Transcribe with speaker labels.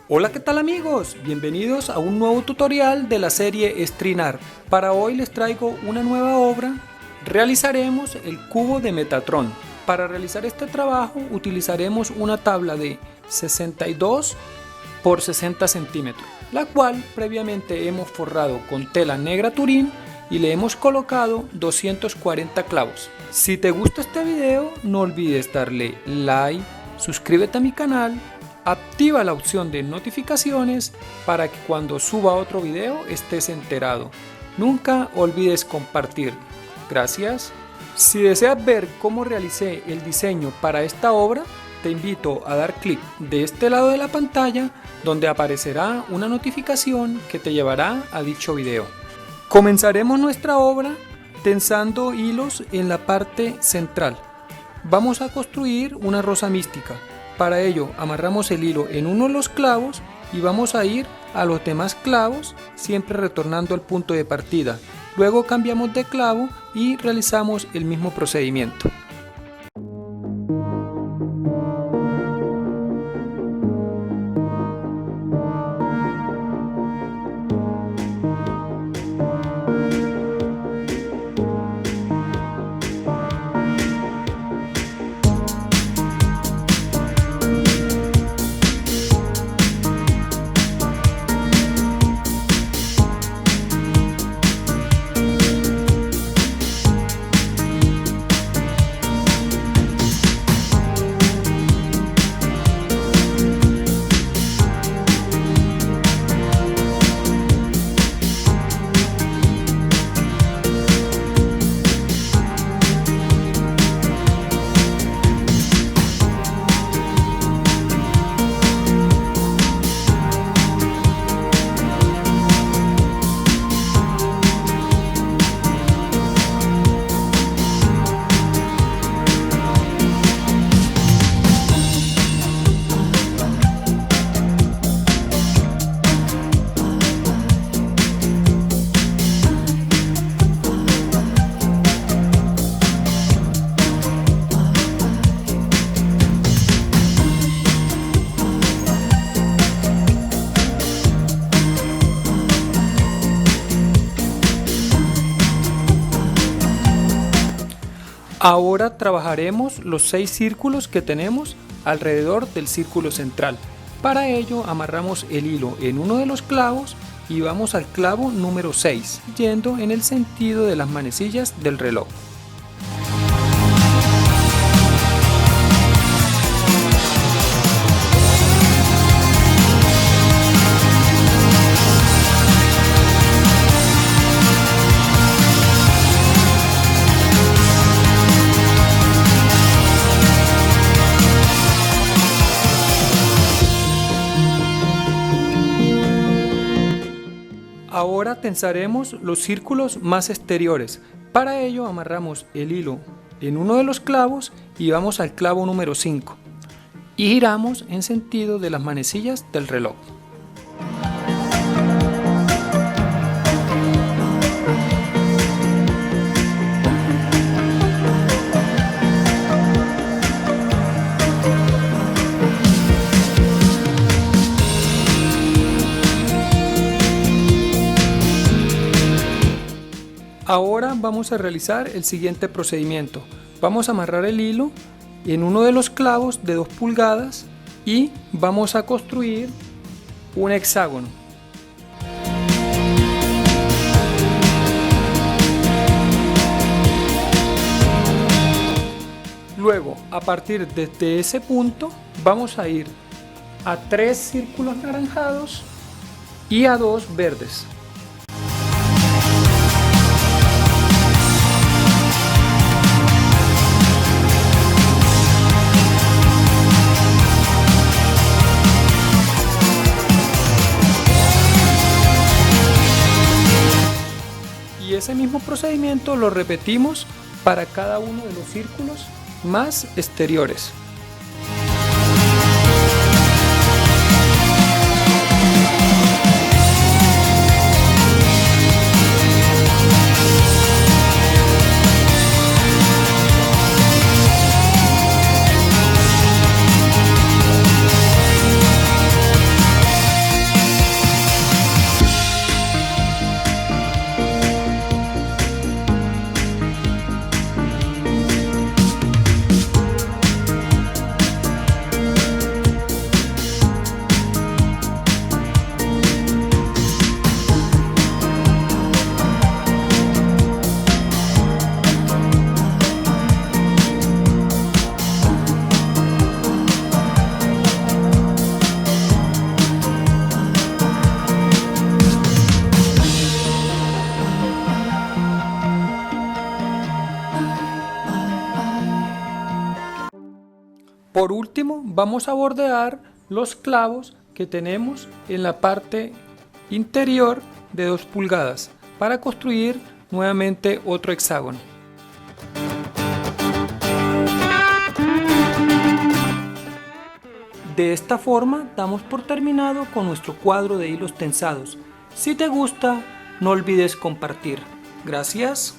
Speaker 1: Hola, ¿qué tal amigos? Bienvenidos a un nuevo tutorial de la serie Estrinar. Para hoy les traigo una nueva obra. Realizaremos el cubo de Metatron. Para realizar este trabajo utilizaremos una tabla de 62 por 60 centímetros, la cual previamente hemos forrado con tela negra Turín y le hemos colocado 240 clavos. Si te gusta este video, no olvides darle like, suscríbete a mi canal, activa la opción de notificaciones para que cuando suba otro video estés enterado. Nunca olvides compartir. Gracias. Si deseas ver cómo realicé el diseño para esta obra, te invito a dar clic de este lado de la pantalla donde aparecerá una notificación que te llevará a dicho video. Comenzaremos nuestra obra tensando hilos en la parte central. Vamos a construir una rosa mística. Para ello amarramos el hilo en uno de los clavos y vamos a ir a los demás clavos, siempre retornando al punto de partida. Luego cambiamos de clavo y realizamos el mismo procedimiento. Ahora trabajaremos los 6 círculos que tenemos alrededor del círculo central. Para ello amarramos el hilo en uno de los clavos y vamos al clavo número 6, yendo en el sentido de las manecillas del reloj. Ahora tensaremos los círculos más exteriores. Para ello amarramos el hilo en uno de los clavos y vamos al clavo número 5 y giramos en sentido de las manecillas del reloj. Ahora vamos a realizar el siguiente procedimiento. Vamos a amarrar el hilo en uno de los clavos de 2 pulgadas y vamos a construir un hexágono. Luego, a partir de ese punto, vamos a ir a 3 círculos naranjados y a 2 verdes. Y ese mismo procedimiento lo repetimos para cada uno de los círculos más exteriores. Por último, vamos a bordear los clavos que tenemos en la parte interior de 2 pulgadas para construir nuevamente otro hexágono. De esta forma damos por terminado con nuestro cuadro de hilos tensados. Si te gusta, no olvides compartir. Gracias.